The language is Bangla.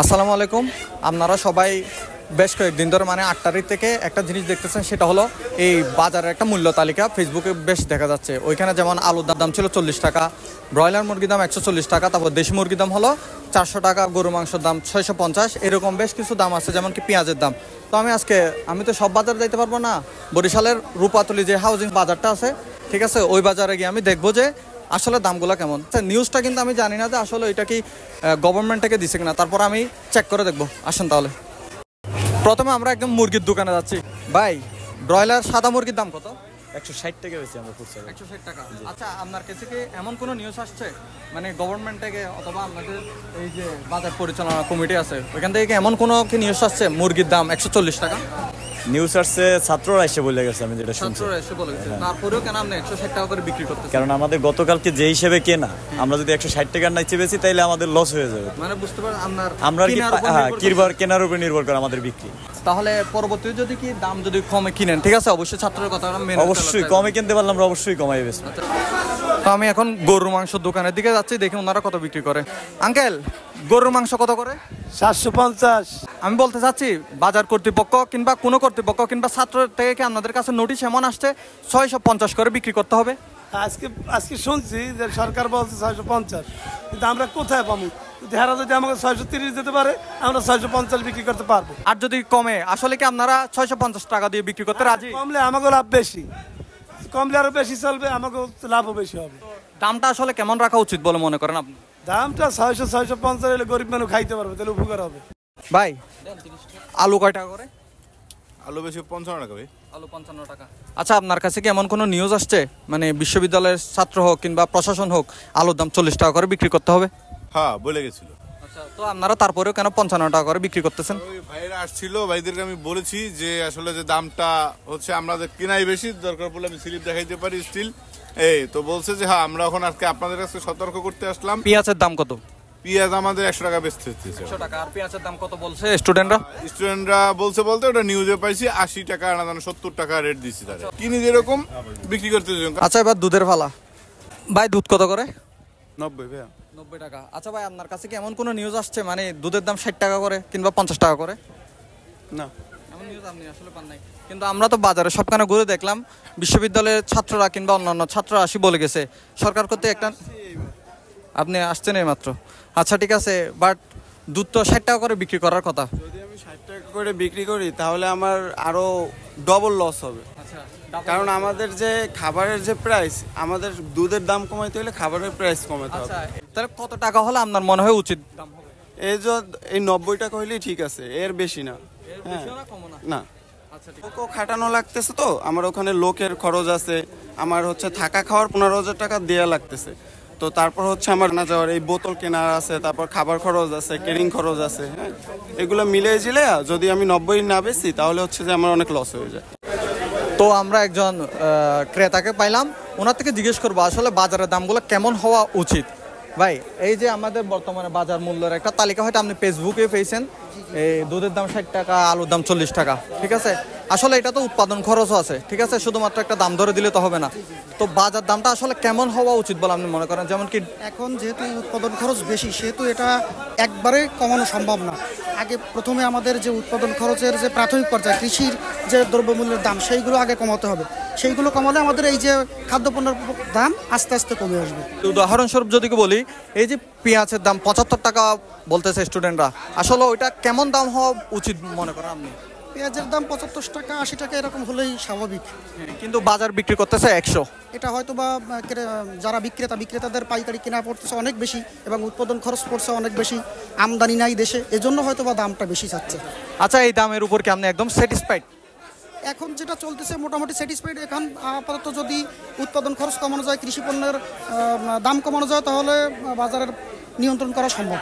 আসসালামু আলাইকুম। আপনারা সবাই বেশ কয়েকদিন ধরে মানে 8 তারিখ থেকে একটা জিনিস দেখতেছেন, সেটা হলো এই বাজারের একটা মূল্য তালিকা ফেসবুকে বেশ দেখা যাচ্ছে। ওইখানে যেমন আলুর দাম ছিল 40 টাকা, ব্রয়লার মুরগির দাম 140 টাকা, তারপর দেশি মুরগির দাম হলো 400 টাকা, গরু মাংসের দাম 650, এরকম বেশ কিছু দাম আছে, যেমন কি পেঁয়াজের দাম। তো আমি তো সব বাজারে যাইতে পারবো না। বরিশালের রূপাতলি যে হাউজিং বাজারটা আছে, ঠিক আছে, ওই বাজারে গিয়ে আমি দেখবো যে আসলে দামগুলো কেমন। নিউজটা কিন্তু আমি জানি না যে আসলে এটা কি গভর্নমেন্ট থেকে দিছে কিনা, তারপর আমি চেক করে দেখবো। আসেন তাহলে। প্রথমে আমরা একদম মুরগির দোকানে যাচ্ছি। ভাই, ব্রয়লার সাদা মুরগির দাম কত? 160 টাকা হয়েছে আমরা ফুটসাল। 160 টাকা। আচ্ছা, আপনার কাছে কি এমন কোনো নিউজ আসছে মানে গভর্নমেন্ট থেকে অথবা আপনাদের এই যে বাজার পরিচালনা কমিটি আছে ওইখান থেকে এমন কোনো কি নিউজ আসছে মুরগির দাম 140 টাকা? নিউজ আসছে, ছাত্ররা এসে বলে গেছে, আমি যেটা শুনছি। ছাত্ররা এসে বলে গেছে, তারপরেও কেন আপনি 160 টাকা করে বিক্রি করতেছেন? কারণ আমাদের গতকালকে যে হিসেবে কেনা, আমরা যদি 160 টাকার নাইচে বেশি তাইলে আমাদের লস হয়ে যাবে। মানে বুঝতে পারেন আমরা কেনার উপর নির্ভর করে আমাদের বিক্রি। তাহলে পরবর্তীতে যদি কি দাম যদি কমে কিনেন, ঠিক আছে, অবশ্যই ছাত্রের কথা অবশ্যই কমে কিনতে পারলে আমরা অবশ্যই কমাই বেশি। তো আমি এখন গরুর মাংস দোকানের দিকে যাচ্ছি, দেখি ওনারা কত বিক্রি করে। আঙ্কেল, গরুর মাংস কত করে? 750। আমি বলতে চাচ্ছি, বাজার কর্তৃপক্ষ কিংবা কোনো কর্তৃপক্ষ কিংবা ছাত্র থেকে কি আপনাদের কাছে নোটিশ এমন আসছে 650 করে বিক্রি করতে হবে? আজকে শুনছি যে সরকার বলছে 650, কিন্তু আমরা কোথায় পাবো? যারা যদি আমাকে 630 দিতে পারে, আমরা 650 বিক্রি করতে পারবো। আর যদি কমে, আসলে কি আপনারা 650 টাকা দিয়ে বিক্রি করতে রাজি? কমলে আমাকে লাভ বেশি, কমলে আরো বেশি চলবে, আমাকে লাভও বেশি হবে। দামটা আসলে কেমন রাখা উচিত বলে মনে করেন আপনি? দামটা 600-650 হলে গরিব মানুষ খাইতে পারবে, তাহলে উপকার হবে। ভাই, আলু কয় টাকা করে? আলু বেশি 55 টাকা ভাই। আলু 55 টাকা। আচ্ছা, আপনার কাছে কি এমন কোনো নিউজ আসছে মানে বিশ্ববিদ্যালয়ের ছাত্র হোক কিংবা প্রশাসন হোক, আলুর দাম 40 টাকা করে বিক্রি করতে হবে? হ্যাঁ, বলে গেছিল। আচ্ছা, তো আপনারা তারপরেও কেন 55 টাকা করে বিক্রি করতেছেন? ওই ভাইরা আসছিল, ভাইদেরকে আমি বলেছি যে আসলে যে দামটা হচ্ছে আমাদের কিনাই বেশি, দরকার পড়লে আমি স্লিপ দেখাইতে পারি স্টিল। এই তো বলছে যে হ্যাঁ, আমরা এখন আজকে আপনাদের কাছে সতর্ক করতে আসলাম। পেঁয়াজের দাম কত? পেঁয়াজ আমাদের 100 টাকা বেচতে হচ্ছে। 100 টাকা। আর পেঁয়াজের দাম কত বলছে স্টুডেন্টরা? বলছে বলতে ওটা নিউজে পাইছি 80 টাকা না 70 টাকা রেট দিছি তারা, কিনি যেরকম বিক্রি করতে। আচ্ছা, এবার দুধের ফালা। ভাই, দুধ কত করে? 90 ভাইয়া। 90 টাকা। আচ্ছা ভাই, আপনার কাছে কি এমন কোনো নিউজ আসছে মানে দুধের দাম 60 টাকা করে কিংবা 50 টাকা করে? না, এমন নিউজ আপনি আসলে পান নাই। কিন্তু আমরা তো বাজারে সবখানে ঘুরে দেখলাম, বিশ্ববিদ্যালয়ের ছাত্ররা কিংবা অন্যান্য ছাত্ররা আসি বলে গেছে সরকার করতে একটা। আপনি আসছেন এই মাত্র। আচ্ছা, ঠিক আছে, বাট দুধ তো 60 টাকা করে বিক্রি করার কথা। যদি আমি 60 টাকা করে বিক্রি করি তাহলে আমার আরো ডবল লস হবে। আচ্ছা, কারণ আমাদের যে খাবারের যে প্রাইস, আমাদের দুধের দাম কমাইতে হলে খাবারের প্রাইস কমাতে হবে। আচ্ছা, তাহলে কত টাকা হলে আপনার মনে হয় উচিত দাম হবে? এই 90 টাকা হইলেই ঠিক আছে, এর বেশি না। হ্যাঁ, না। আচ্ছা, লোকও খাটানো লাগতেছে, তো আমার ওখানে লোকের খরচ আছে, আমার হচ্ছে থাকা খাওয়ার 15,000 টাকা দেয়া লাগতেছে। তো তারপর হচ্ছে আমার না যাওয়ার এই বোতল কেনার আছে, তারপর খাবার খরচ আছে, কেরিং খরচ আছে। হ্যাঁ, এগুলো মিলে জিলে যদি আমি 90 না বেশি তাহলে হচ্ছে যে আমার অনেক লস হয়ে যায়। তো আমরা একজন ক্রেতাকে পাইলাম, ওনার থেকে জিজ্ঞেস করবো আসলে বাজারের দামগুলো কেমন হওয়া উচিত। ভাই, এই যে আমাদের বর্তমানে বাজার মূল্যের একটা তালিকা হয়তো আপনি ফেসবুকে পেয়েছেন, এই দুধের দাম 60 টাকা, আলুর দাম 40 টাকা, ঠিক আছে। আসলে এটা তো উৎপাদন খরচও আছে, ঠিক আছে, শুধুমাত্র একটা দাম ধরে দিলে তো হবে না। তো বাজার দামটা আসলে কেমন হওয়া উচিত বলে আপনি মনে করেন? যেমন কি এখন যেহেতু উৎপাদন খরচ বেশি, সেহেতু এটা একবারে কমানো সম্ভব না। আগে প্রথমে আমাদের যে উৎপাদন খরচের যে প্রাথমিক পর্যায়ে কৃষির যে দ্রব্যমূল্যের দাম, সেইগুলো আগে কমাতে হবে। সেইগুলো কমালে আমাদের এই যে খাদ্যপণ্যের দাম আস্তে আস্তে কমে আসবে। উদাহরণস্বরূপ যদি বলি, এই যে পেঁয়াজের দাম 75 টাকা বলতেছে স্টুডেন্টরা, আসলে ওইটা কেমন দাম হওয়া উচিত মনে করেন আপনি? পেঁয়াজের দাম 75 টাকা 80 টাকা এরকম হলেই স্বাভাবিক। কিন্তু বাজার বিক্রি করতেছে 100। এটা হয়তো বা যারা বিক্রেতাদের পাইকারি কেনা পড়তেছে অনেক বেশি এবং উৎপাদন খরচ পড়ছে অনেক বেশি, আমদানি নাই দেশে, এজন্য হয়তো বা দামটা বেশি চাচ্ছে। আচ্ছা, এই দামের উপর কি আপনি একদম স্যাটিসফাইড? এখন যেটা চলতেছে মোটামুটি স্যাটিসফাইড। এখন আপাতত যদি উৎপাদন খরচ কমানো যায়, কৃষি পণ্যের দাম কমানো যায়, তাহলে বাজারের নিয়ন্ত্রণ করা সম্ভব।